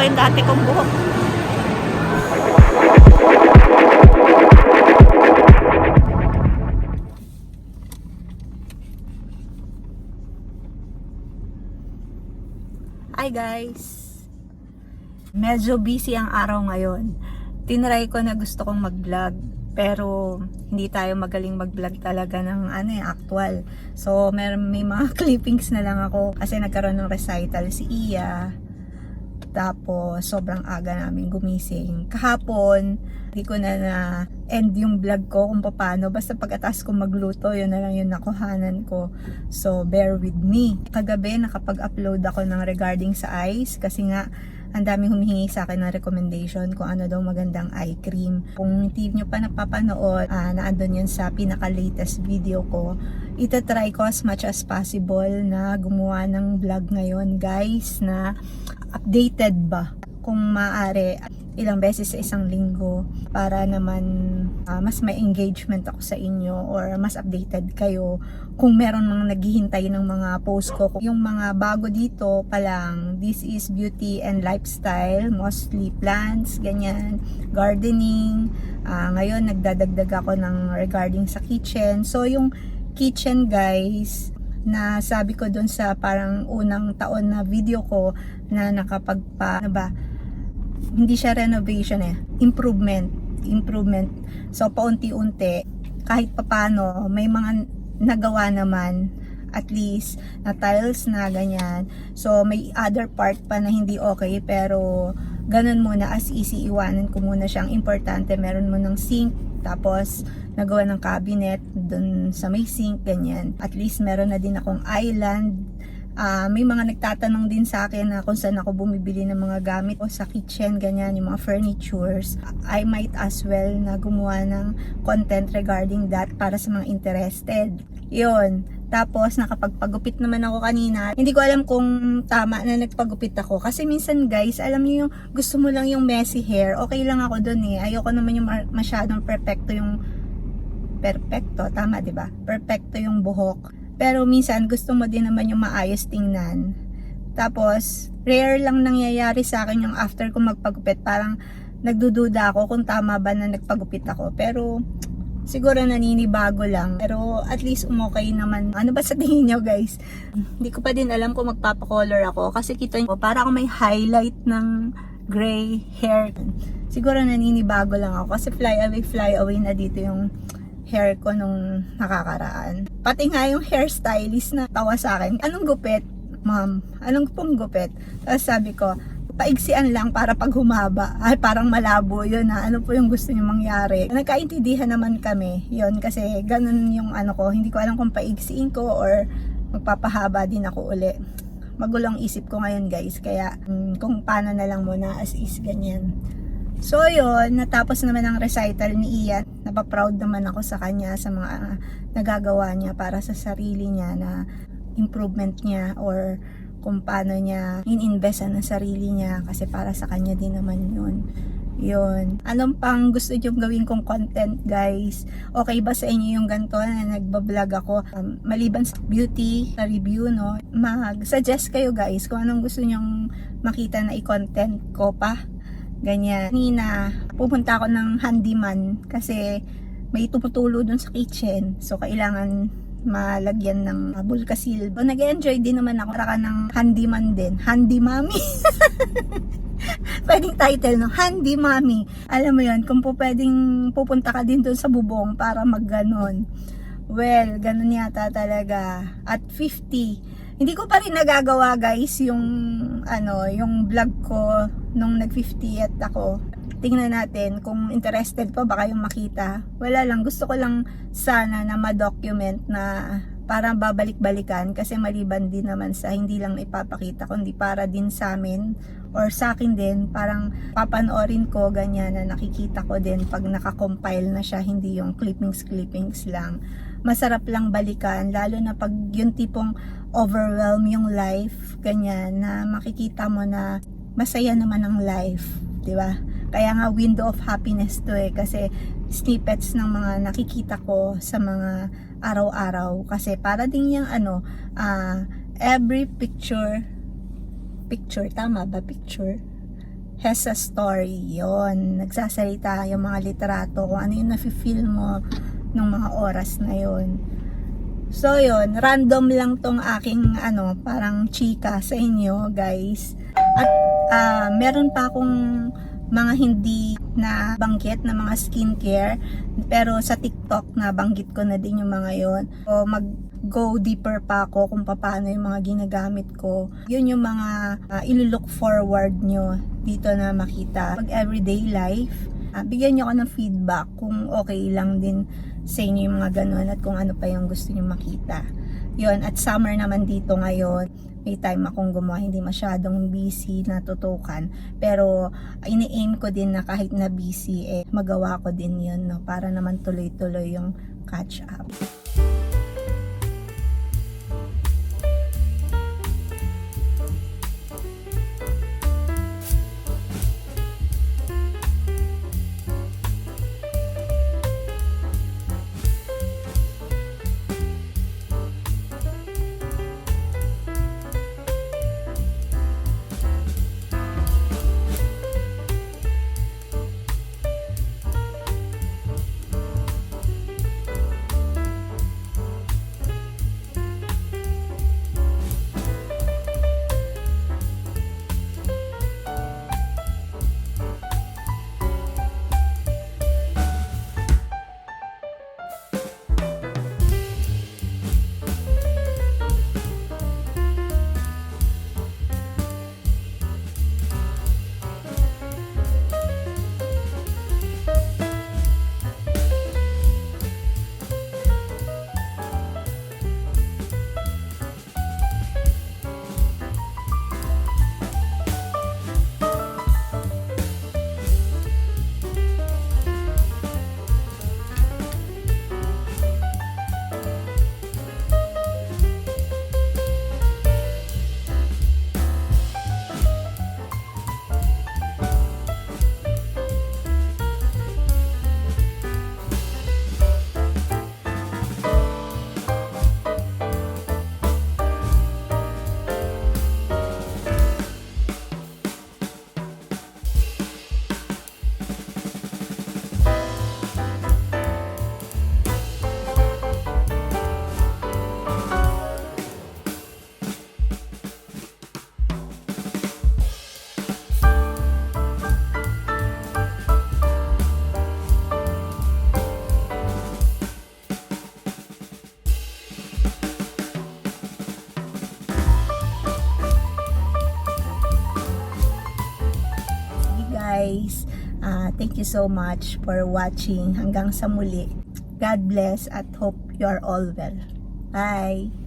yung dati kong buhok. Hi guys! Medyo busy ang araw ngayon. Tinry ko na gusto kong mag-vlog, pero hindi tayo magaling mag-vlog talaga ng actual. So may mga clippings na lang ako kasi nagkaroon ng recital si Iya. Tapos sobrang aga namin gumising. Kahapon, hindi ko na end yung vlog ko kung paano. Basta pagkatapos ko magluto, yun na lang yung nakuhanan ko. So bear with me. Kagabi nakapag-upload ako ng regarding sa eyes kasi nga ang daming humihingi sa akin ng recommendation kung ano daw magandang eye cream. Kung hindi nyo pa napapanood, naandun yun sa pinaka-latest video ko. Itatry ko as much as possible na gumawa ng vlog ngayon, guys, na updated ba? Kung maaari, ilang beses sa isang linggo para naman mas may engagement ako sa inyo or mas updated kayo kung meron mga naghihintay ng mga post ko. Yung mga bago dito pa lang, this is beauty and lifestyle, mostly plants, ganyan, gardening. Ngayon nagdadagdag ako ng regarding sa kitchen. So yung kitchen, guys, na sabi ko dun sa parang unang taon na video ko na hindi siya renovation improvement. So paunti-unti kahit papano may mga nagawa naman, at least na tiles na ganyan. So may other part pa na hindi okay, pero ganun muna, as easy, iwanan ko muna siyang importante. Meron mo ng sink, tapos nagawa ng cabinet dun sa may sink, ganyan. At least meron na din akong island. May mga nagtatanong din sa akin na kung saan ako bumibili ng mga gamit o sa kitchen, ganyan, yung mga furnitures. I might as well na gumawa ng content regarding that para sa mga interested. Yun. Tapos nakapagpagupit naman ako kanina. Hindi ko alam kung tama na nagpagupit ako. Kasi minsan, guys, alam niyo yung gusto mo lang yung messy hair. Okay lang ako dun Ayoko naman yung masyadong perfecto, tama 'di ba? Perfecto yung buhok. Pero minsan gusto mo din naman yung maayos tingnan. Tapos rare lang nangyayari sa akin yung after ko magpagupit, parang nagdududa ako kung tama ba na nagpagupit ako. Pero siguro naninibago lang. Pero at least umokay naman. Ano ba sa tingin nyo, guys? Hindi ko pa din alam kung magpapakolor ako. Kasi kita nyo, para akong may highlight ng gray hair. Siguro naninibago lang ako. Kasi fly away na dito yung hair ko nung nakakaraan. Pati nga yung hairstylist na tawa sa akin, anong gupit? Ma'am, anong pong gupit? Tapos sabi ko, paigsian lang para pag humaba. Ay, parang malabo yun Ano po yung gusto niyo mangyari? Nagkaintindihan naman kami. Yun, kasi ganun yung ko. Hindi ko alam kung paigsiin ko or magpapahaba din ako uli. Magulong isip ko ngayon, guys. Kaya kung paano na lang muna as is, ganyan. So yun, natapos naman ang recital ni Ian. Napaproud naman ako sa kanya, sa mga nagagawa niya para sa sarili niya, na improvement niya or kung paano niya in-invest ng sarili niya, kasi para sa kanya din naman yun. Anong pang gusto nyo gawin kong content, guys? Okay ba sa inyo yung ganito na nagbablog ako? Maliban sa beauty na review, mag-suggest kayo, guys, kung anong gusto nyong makita na i-content ko pa. Ganyan. Kanina, pupunta ako ng handyman kasi may tumutulo dun sa kitchen. So, kailangan malagyan ng bulkasil. So, nag-enjoy din naman ako para ng handyman din. Handy mommy. Pwedeng title, no? Handy mommy. Alam mo yun, kung pwedeng pupunta ka din dun sa bubong para mag-ganon. Well, ganun yata talaga. At 50. Hindi ko pa rin nagagawa, guys, yung vlog ko nung nag-50th ako. Tingnan natin kung interested pa ba kayong makita. Wala lang, gusto ko lang sana na ma-document na para babalik-balikan, kasi maliban din naman sa hindi lang ipapakita kundi para din sa amin or sa akin din, parang papanoorin ko ganyan na nakikita ko din pag nakakompile na siya, hindi yung clippings lang. Masarap lang balikan, lalo na pag yung tipong overwhelm yung life, ganyan, na makikita mo na masaya naman ang life, di ba? Kaya nga window of happiness to kasi snippets ng mga nakikita ko sa mga araw-araw, kasi para din yung every picture, tama ba? Picture has a story. Yon, nagsasalita yung mga literato kung ano yung nafe-feel mo nung mga oras na yon. So yon, random lang tong aking parang chika sa inyo guys. At meron pa akong mga hindi na banggit na mga skincare, pero sa TikTok na banggit ko na din yung mga yon. So mag-go deeper pa ako kung paano yung mga ginagamit ko. Yun yung mga ilo-look forward nyo dito na makita. Pag everyday life, bigyan nyo ako ng feedback kung okay lang din sa inyo yung mga ganun at kung ano pa yung gusto nyo makita. Yun, at summer naman dito ngayon, may time akong gumawa, hindi masyadong busy na tutukan, pero ini-aim ko din na kahit na busy, magawa ko din yun, no? Para naman tuloy-tuloy yung catch up. Guys, thank you so much for watching. Hanggang sa muli. God bless at hope you are all well. Bye!